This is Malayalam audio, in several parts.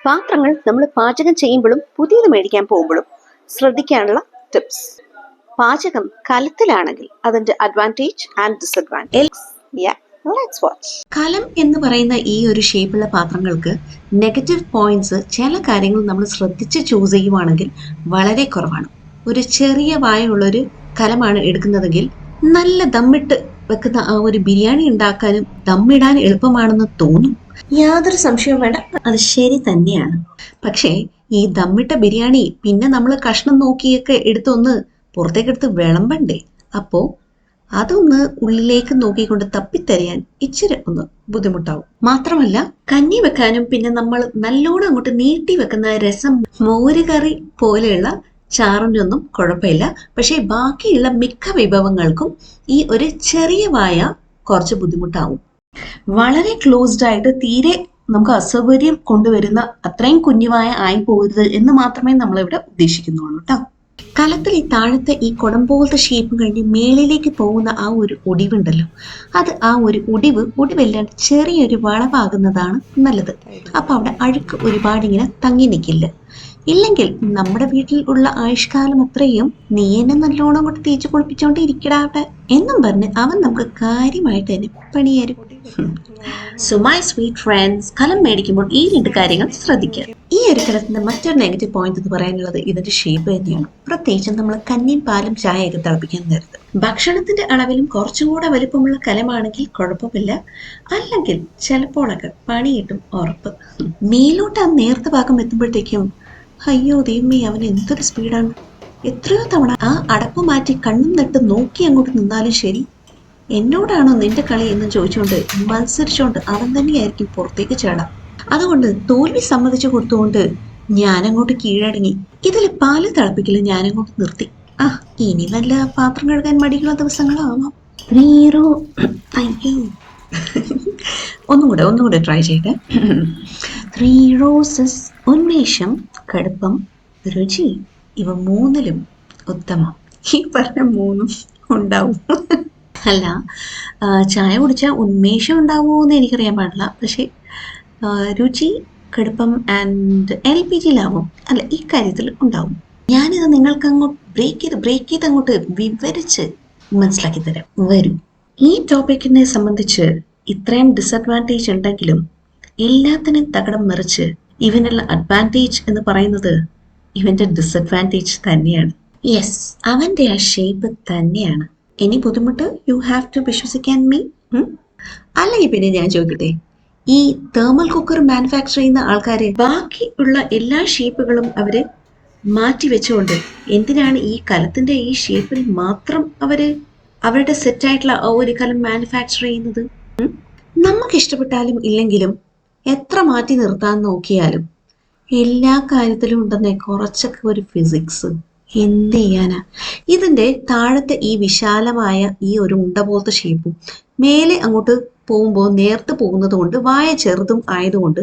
പാത്രങ്ങൾ നമ്മൾ പാചകം ചെയ്യുമ്പോഴും പുതിയത് മേടിക്കാൻ പോകുമ്പോഴും ശ്രദ്ധിക്കാനുള്ള ടിപ്സ്. പാചകം കലത്തിലാണെങ്കിൽ അതിന്റെ അഡ്വാൻറ്റേജ് ആൻഡ് ഡിസഡ്വാൻറ്റേജ്. കലം എന്ന് പറയുന്ന ഈ ഒരു ഷേപ്പുള്ള പാത്രങ്ങൾക്ക് നെഗറ്റീവ് പോയിന്റ്സ്, ചില കാര്യങ്ങൾ നമ്മൾ ശ്രദ്ധിച്ച് ചൂസ് ചെയ്യുവാണെങ്കിൽ വളരെ കുറവാണ്. ഒരു ചെറിയ വായുള്ളൊരു കലമാണ് എടുക്കുന്നതെങ്കിൽ നല്ല ദമ്മിട്ട് വെക്കുന്ന ആ ഒരു ബിരിയാണി ഉണ്ടാക്കാനും ദമ്മിടാൻ എളുപ്പമാണെന്ന് തോന്നും. യാതൊരു സംശയവും വേണ്ട, അത് ശരി തന്നെയാണ്. പക്ഷേ ഈ ദമ്മിട്ട ബിരിയാണി പിന്നെ നമ്മൾ കഷ്ണം നോക്കിയൊക്കെ എടുത്തൊന്ന് പുറത്തേക്കെടുത്ത് വിളമ്പണ്ടേ. അപ്പോ അതൊന്ന് ഉള്ളിലേക്ക് നോക്കിക്കൊണ്ട് തപ്പിത്തരയാൻ ഇച്ചിരി ഒന്ന് ബുദ്ധിമുട്ടാവും. മാത്രമല്ല കഞ്ഞി വെക്കാനും പിന്നെ നമ്മൾ നല്ലോണം അങ്ങോട്ട് നീട്ടി വെക്കുന്ന രസം, മോരുകറി പോലെയുള്ള ചാറിനൊന്നും കുഴപ്പമില്ല. പക്ഷേ ബാക്കിയുള്ള മിക്ക വിഭവങ്ങൾക്കും ഈ ഒരു ചെറിയ വായ കുറച്ച് ബുദ്ധിമുട്ടാവും. വളരെ ക്ലോസ്ഡ് ആയിട്ട് തീരെ നമുക്ക് അസൗകര്യം കൊണ്ടുവരുന്ന അത്രയും കുഞ്ഞുവായ ആയി പോകരുത് എന്ന് മാത്രമേ നമ്മളിവിടെ ഉദ്ദേശിക്കുന്നുള്ളൂ കേട്ടോ. കലത്തിൽ ഈ താഴത്തെ ഈ കുടം പോലത്തെ ഷേപ്പ് കഴിഞ്ഞ് മേളിലേക്ക് പോകുന്ന ആ ഒരു ഒടിവുണ്ടല്ലോ, അത് ആ ഒരു ഒടിവല്ലാണ്ട് ചെറിയൊരു വളവാകുന്നതാണ് നല്ലത്. അപ്പൊ അവിടെ അഴുക്ക് ഒരുപാട് ഇങ്ങനെ തങ്ങി നിൽക്കില്ല. ഇല്ലെങ്കിൽ നമ്മുടെ വീട്ടിൽ ഉള്ള ആയുഷ്കാലം അത്രയും നീ എന്നെ നല്ലോണം കൊണ്ട് തേച്ച് കുളിപ്പിച്ചോണ്ട് ഇരിക്കടാട്ടെ എന്നും പറഞ്ഞ് അവൻ നമുക്ക് കാര്യമായിട്ട് തന്നെ പണിയാരും. സോ മൈ സ്വീറ്റ് ഫ്രണ്ട്സ്, കലം മേടിക്കുമ്പോൾ ഈ 2 കാര്യങ്ങൾ ശ്രദ്ധിക്കുക. ഈ ഒരു കലത്തിന്റെ മറ്റൊരു നെഗറ്റീവ് പോയിന്റ് എന്ന് പറയാനുള്ളത് ഇതിന്റെ ഷേപ്പ് തന്നെയാണ്. പ്രത്യേകിച്ചും നമ്മൾ കഞ്ഞിയും പാലും ചായയൊക്കെ തിളപ്പിക്കാൻ നേരത്ത് ഭക്ഷണത്തിന്റെ അളവിലും കുറച്ചും കൂടെ വലിപ്പമുള്ള കലമാണെങ്കിൽ കുഴപ്പമില്ല. അല്ലെങ്കിൽ ചിലപ്പോഴൊക്കെ പണി കിട്ടും ഉറപ്പ്. മേലോട്ട് ആ നേർത്ത ഭാഗം എത്തുമ്പോഴത്തേക്കും അയ്യോ ദൈവമേ, അവൻ എന്തൊരു സ്പീഡാണ്. എത്രയോ തവണ ആ അടപ്പ് മാറ്റി കണ്ണും നട്ട് നോക്കി അങ്ങോട്ട് നിന്നാലും ശരി, എന്നോടാണോ നിന്റെ കളി എന്ന് ചോദിച്ചുകൊണ്ട് മത്സരിച്ചുകൊണ്ട് അവൻ തന്നെയായിരിക്കും പുറത്തേക്ക് ചാടാം. അതുകൊണ്ട് തോൽവി സമ്മതിച്ചു കൊടുത്തുകൊണ്ട് ഞാനങ്ങോട്ട് കീഴടങ്ങി. ഇതിൽ പാല് തിളപ്പിക്കല് ഞാനങ്ങോട്ട് നിർത്തി. ഇനി നല്ല പാത്രം കഴുകാൻ മടിയുള്ള ദിവസങ്ങളാവാം. അയ്യോ, ഒന്നുകൂടെ ട്രൈ ചെയ്യട്ടെ. 3 റോസസ്, ഉന്മേഷം, കടുപ്പം, രുചി, ഇവ 3ലും ഉത്തമം. ഈ പറഞ്ഞ 3ഉം ഉണ്ടാവും. അല്ല, ചായ കുടിച്ചാൽ ഉന്മേഷം ഉണ്ടാവുമോ എന്ന് എനിക്കറിയാൻ പാടില്ല. പക്ഷെ രുചി, കടുപ്പം ആൻഡ് LPG ലാഭം അല്ല, ഈ കാര്യത്തിൽ ഉണ്ടാവും. ഞാനിത് നിങ്ങൾക്ക് അങ്ങോട്ട് ബ്രേക്ക് ചെയ്ത് അങ്ങോട്ട് വിവരിച്ച് മനസ്സിലാക്കി തരാം. വരും. ഈ ടോപ്പിക്കിനെ സംബന്ധിച്ച് ഇത്രയും ഡിസഡ്വാൻറ്റേജ് ഉണ്ടെങ്കിലും എല്ലാത്തിനും തകടം മറിച്ച് ഇവനുള്ള അഡ്വാൻറ്റേജ് എന്ന് പറയുന്നത് ഇവന്റെ ഡിസഡ്വാൻറ്റേജ് തന്നെയാണ്. യെസ്, അവന്റെ ആ ഷേപ്പ് തന്നെയാണ്. ഇനി ബുദ്ധിമുട്ട് യു ഹാവ് ടു വിശ്വസിക്കാൻ മീ. അല്ലെങ്കിൽ പിന്നെ ഞാൻ ചോദിക്കട്ടെ, ഈ തേർമൽ കുക്കർ മാനുഫാക്ചർ ചെയ്യുന്ന ആൾക്കാര് ബാക്കി ഉള്ള എല്ലാ ഷേപ്പുകളും അവര് മാറ്റി വെച്ചുകൊണ്ട് എന്തിനാണ് ഈ കലത്തിന്റെ ഈ ഷേപ്പിൽ മാത്രം അവര് അവരുടെ സെറ്റായിട്ടുള്ള ആ ഒരു കലം മാനുഫാക്ചർ ചെയ്യുന്നത്? നമുക്ക് ഇഷ്ടപ്പെട്ടാലും ഇല്ലെങ്കിലും എത്ര മാറ്റി നിർത്താൻ നോക്കിയാലും എല്ലാ കാര്യത്തിലും ഉണ്ടെന്നേ കുറച്ചൊക്കെ ഒരു ഫിസിക്സ്. എന്ത് ചെയ്യാനാ? ഇതിന്റെ താഴത്തെ ഈ വിശാലമായ ഈ ഒരു ഉണ്ട പോലത്തെ ഷേപ്പും മേലെ അങ്ങോട്ട് പോകുമ്പോൾ നേർത്ത് പോകുന്നത് കൊണ്ട് വായ ചെറുതും ആയതുകൊണ്ട്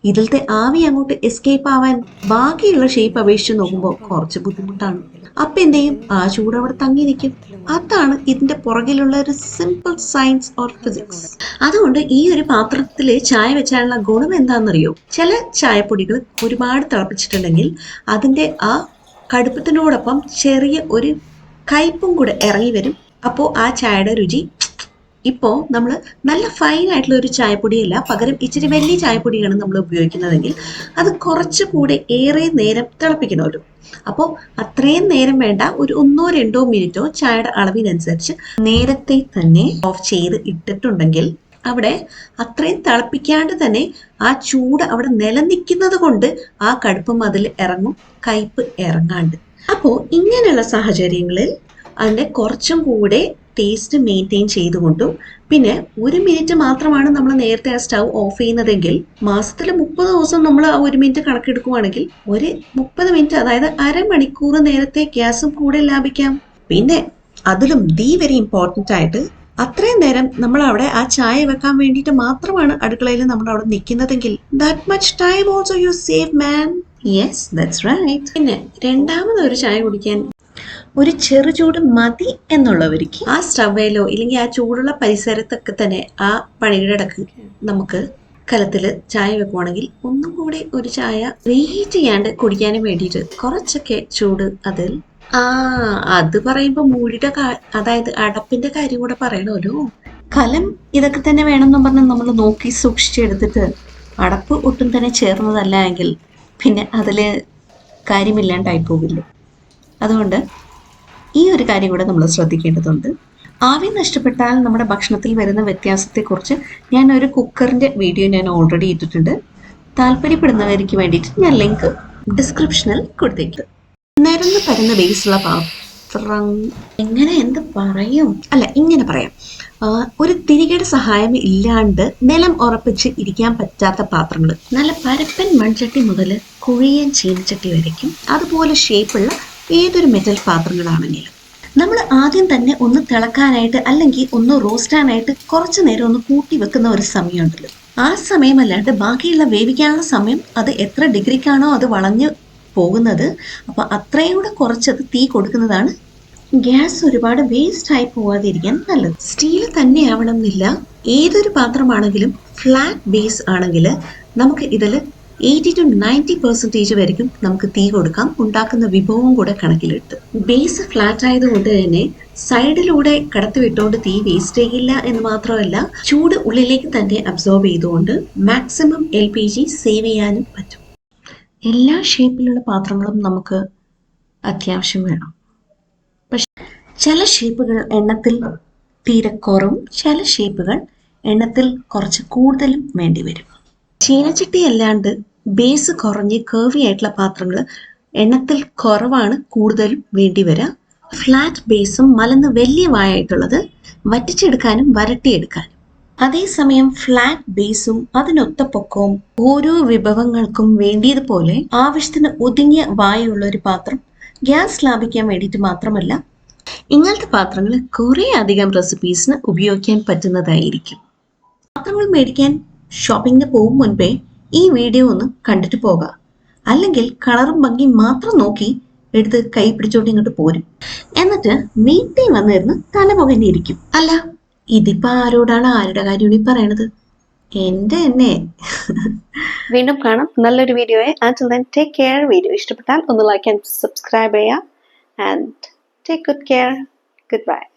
ഇതിലത്തെ ആവി അങ്ങോട്ട് എസ്കേപ്പ് ആവാൻ ബാക്കിയുള്ള ഷേപ്പ് അപേക്ഷിച്ച് നോക്കുമ്പോൾ കുറച്ച് ബുദ്ധിമുട്ടാണ്. അപ്പൊ എന്ത് ചെയ്യും? ആ ചൂട് അവിടെ തങ്ങി നിൽക്കും. അതാണ് ഇതിന്റെ പുറകിലുള്ള ഒരു സിമ്പിൾ സയൻസ് ഓർ ഫിസിക്സ്. അതുകൊണ്ട് ഈ ഒരു പാത്രത്തില് ചായ വെച്ചാലുള്ള ഗുണം എന്താണെന്നറിയോ? ചില ചായപ്പൊടികൾ ഒരുപാട് തിളപ്പിച്ചിട്ടുണ്ടെങ്കിൽ അതിന്റെ ആ കടുപ്പത്തിനോടൊപ്പം ചെറിയ ഒരു കയ്പും കൂടെ ഇറങ്ങി വരും. അപ്പോൾ ആ ചായയുടെ രുചി, ഇപ്പോൾ നമ്മൾ നല്ല ഫൈൻ ആയിട്ടുള്ള ഒരു ചായപ്പൊടിയല്ല, പകരം ഇച്ചിരി വലിയ ചായപ്പൊടിയാണ് നമ്മൾ ഉപയോഗിക്കുന്നതെങ്കിൽ അത് കുറച്ചുകൂടെ ഏറെ നേരം തിളപ്പിക്കണമല്ലോ. അപ്പോൾ അത്രയും നേരം വേണ്ട, ഒരു 1-2 മിനിറ്റോ ചായയുടെ അളവിനനുസരിച്ച് നേരത്തെ തന്നെ ഓഫ് ചെയ്ത് ഇട്ടിട്ടുണ്ടെങ്കിൽ അവിടെ അത്രയും തിളപ്പിക്കാണ്ട് തന്നെ ആ ചൂട് അവിടെ നിലനിൽക്കുന്നത് കൊണ്ട് ആ കടുപ്പം അതിൽ ഇറങ്ങും, കയ്പ് ഇറങ്ങാണ്ട്. അപ്പോൾ ഇങ്ങനെയുള്ള സാഹചര്യങ്ങളിൽ അതിൻ്റെ കുറച്ചും കൂടെ ടേസ്റ്റ് മെയിൻറ്റെയിൻ ചെയ്തുകൊണ്ടും പിന്നെ 1 മിനിറ്റ് മാത്രമാണ് നമ്മൾ നേരത്തെ ആ സ്റ്റൗ ഓഫ് ചെയ്യുന്നതെങ്കിൽ മാസത്തിൽ 30 ദിവസം നമ്മൾ ആ 1 മിനിറ്റ് കണക്കെടുക്കുവാണെങ്കിൽ ഒരു 30 മിനിറ്റ്, അതായത് അരമണിക്കൂർ നേരത്തെ ഗ്യാസും കൂടെ ലാഭിക്കാം. പിന്നെ അതിലും വെരി ഇമ്പോർട്ടൻ്റ് ആയിട്ട് അത്രയും നേരം നമ്മൾ അവിടെ ആ ചായ വെക്കാൻ വേണ്ടിയിട്ട് മാത്രമാണ് അടുക്കളയിൽ നമ്മൾ അവിടെ നിൽക്കുന്നതെങ്കിൽ that much time also you save man. Yes, that's right. പിന്നെ രണ്ടാമത് ഒരു ചായ കുടിക്കാൻ ഒരു ചെറു ചൂട് മതി എന്നുള്ളവർക്ക് ആ സ്റ്റവേലോ ഇല്ലെങ്കിൽ ആ ചൂടുള്ള പരിസരത്തൊക്കെ തന്നെ ആ പണിയുടെ ഇടക്ക് നമുക്ക് കലത്തിൽ ചായ വെക്കുവാണെങ്കിൽ ഒന്നും കൂടി ഒരു ചായ വെയിറ്റ് ചെയ്യാണ്ട് കുടിക്കാനും വേണ്ടിയിട്ട് കുറച്ചൊക്കെ ചൂട് അതിൽ അത് പറയുമ്പോൾ മൂടിയുടെ അതായത് അടപ്പിന്റെ കാര്യം കൂടെ പറയണമല്ലോ. കലം ഇതൊക്കെ തന്നെ വേണമെന്നും പറഞ്ഞ് നമ്മൾ നോക്കി സൂക്ഷിച്ചെടുത്തിട്ട് അടപ്പ് ഒട്ടും തന്നെ ചേർന്നതല്ല എങ്കിൽ പിന്നെ അതിൽ കാര്യമില്ലാണ്ടായി പോകില്ലേ. അതുകൊണ്ട് ഈ ഒരു കാര്യം കൂടെ നമ്മൾ ശ്രദ്ധിക്കേണ്ടതുണ്ട്. ആവി നഷ്ടപ്പെട്ടാൽ നമ്മുടെ ഭക്ഷണത്തിൽ വരുന്ന വ്യത്യാസത്തെക്കുറിച്ച് ഞാൻ ഒരു കുക്കറിൻ്റെ വീഡിയോ ഞാൻ ഓൾറെഡി ഇട്ടിട്ടുണ്ട്. താല്പര്യപ്പെടുന്നവർക്ക് വേണ്ടിയിട്ട് ഞാൻ ലിങ്ക് ഡിസ്ക്രിപ്ഷനിൽ കൊടുത്തേക്കും. നിരന്ന് പരന്ന ബേസുള്ള പാത്രം എങ്ങനെ എന്ത് പറയും, അല്ല ഇങ്ങനെ പറയാം, ഒരു തിരികയുടെ സഹായം ഇല്ലാണ്ട് നിലം ഉറപ്പിച്ച് ഇരിക്കാൻ പറ്റാത്ത പാത്രങ്ങൾ, നല്ല പരപ്പൻ മൺചട്ടി മുതൽ കുഴിയൻ ചീനച്ചട്ടി വരയ്ക്കും അതുപോലെ ഷേപ്പുള്ള ഏതൊരു മെറ്റൽ പാത്രങ്ങളാണെങ്കിലും നമ്മൾ ആദ്യം തന്നെ ഒന്ന് തിളക്കാനായിട്ട് അല്ലെങ്കിൽ ഒന്ന് റോസ്റ്റാനായിട്ട് കുറച്ച് നേരം ഒന്ന് കൂട്ടി വെക്കുന്ന ഒരു സമയമുണ്ടല്ലോ. ആ സമയമല്ലാണ്ട് ബാക്കിയുള്ള വേവിക്കാനുള്ള സമയം അത് എത്ര ഡിഗ്രിക്കാണോ അത് വളഞ്ഞ് പോകുന്നത്, അപ്പോൾ അത്രയും കൂടെ കുറച്ചത് തീ കൊടുക്കുന്നതാണ് ഗ്യാസ് ഒരുപാട് വേസ്റ്റ് ആയി പോവാതിരിക്കാൻ നല്ലത്. സ്റ്റീൽ തന്നെ ആവണം എന്നില്ല. ഏതൊരു പാത്രമാണെങ്കിലും ഫ്ലാറ്റ് ബേസ് ആണെങ്കിൽ നമുക്ക് ഇതിൽ 80 to 90% വരെയും നമുക്ക് തീ കൊടുക്കാം, ഉണ്ടാക്കുന്ന വിഭവവും കൂടെ കണക്കിലെടുത്ത്. ബേസ് ഫ്ലാറ്റ് ആയതുകൊണ്ട് തന്നെ സൈഡിലൂടെ കടത്തി വിട്ടുകൊണ്ട് തീ വേസ്റ്റ് ചെയ്യില്ല എന്ന് മാത്രമല്ല, ചൂട് ഉള്ളിലേക്ക് തന്നെ അബ്സോർബ് ചെയ്തുകൊണ്ട് മാക്സിമം LPG സേവ് ചെയ്യാനും പറ്റും. എല്ലാ ഷേപ്പിലുള്ള പാത്രങ്ങളും നമുക്ക് അത്യാവശ്യം വേണം. പക്ഷെ ചില ഷേപ്പുകൾ എണ്ണത്തിൽ തീരെ കുറവും ചില ഷേപ്പുകൾ എണ്ണത്തിൽ കുറച്ച് കൂടുതലും വേണ്ടി വരും. ചീനച്ചട്ടി അല്ലാണ്ട് ബേസ് കുറഞ്ഞ് കേർവി ആയിട്ടുള്ള പാത്രങ്ങൾ എണ്ണത്തിൽ കുറവാണ് കൂടുതലും വേണ്ടി വരിക. ഫ്ലാറ്റ് ബേസും മലന്ന് വലിയ വായായിട്ടുള്ളത് വറ്റിച്ചെടുക്കാനും വരട്ടിയെടുക്കാനും. അതേസമയം ഫ്ലാറ്റ് ബേസും അതിനൊത്ത പൊക്കവും ഓരോ വിഭവങ്ങൾക്കും വേണ്ടിയതുപോലെ ആവശ്യത്തിന് ഒതുങ്ങിയ വായുള്ള ഒരു പാത്രം ഗ്യാസ് ലാഭിക്കാൻ വേണ്ടിയിട്ട് മാത്രമല്ല, ഇങ്ങനത്തെ പാത്രങ്ങൾ കുറേ അധികം റെസിപ്പീസിന് ഉപയോഗിക്കാൻ പറ്റുന്നതായിരിക്കും. പാത്രങ്ങൾ മേടിക്കാൻ ഷോപ്പിങ്ങിന് പോകും മുൻപേ ഈ വീഡിയോ ഒന്ന് കണ്ടിട്ട് പോകാം. അല്ലെങ്കിൽ കളറും ഭംഗി മാത്രം നോക്കി എടുത്ത് കൈ പിടിച്ചോണ്ട് ഇങ്ങോട്ട് പോരും. എന്നിട്ട് വീട്ടിൽ വന്നിരുന്ന് തലപുകഞ്ഞിരിക്കും. അല്ല ഇതിപ്പോ ആരോടാണ് ആരുടെ കാര്യമാണ് ഈ പറയണത്? എന്റെ തന്നെ. വീണ്ടും കാണാം നല്ലൊരു വീഡിയോയെ. until then take care. Video ഇഷ്ടപ്പെട്ടാൽ ഒന്ന് ലൈക്ക് ആൻഡ് സബ്സ്ക്രൈബ് ചെയ്യുക. and take good care. Goodbye.